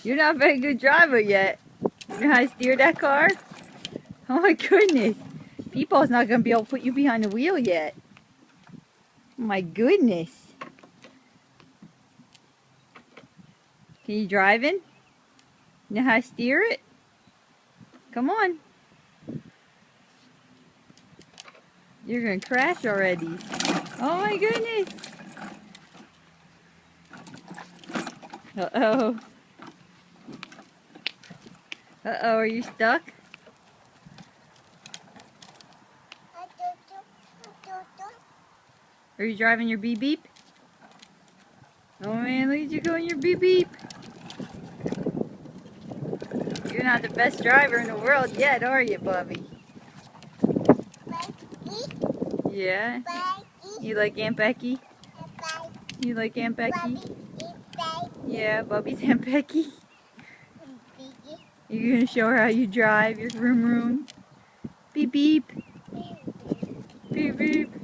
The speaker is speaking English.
You're not a very good driver yet. You know how to steer that car? Oh my goodness. Peepaw's not going to be able to put you behind the wheel yet. Oh my goodness. Can you drive it? You know how to steer it? Come on. You're going to crash already. Oh my goodness. Uh-oh. Uh-oh, are you stuck? Are you driving your beep beep? Oh man, look at you going your beep beep. You're not the best driver in the world yet, are you, Bubby? Yeah? You like Aunt Becky? You like Aunt Becky? Yeah, Bubby's Aunt Becky. You're gonna show her how you drive your vroom vroom. Beep beep. Beep beep.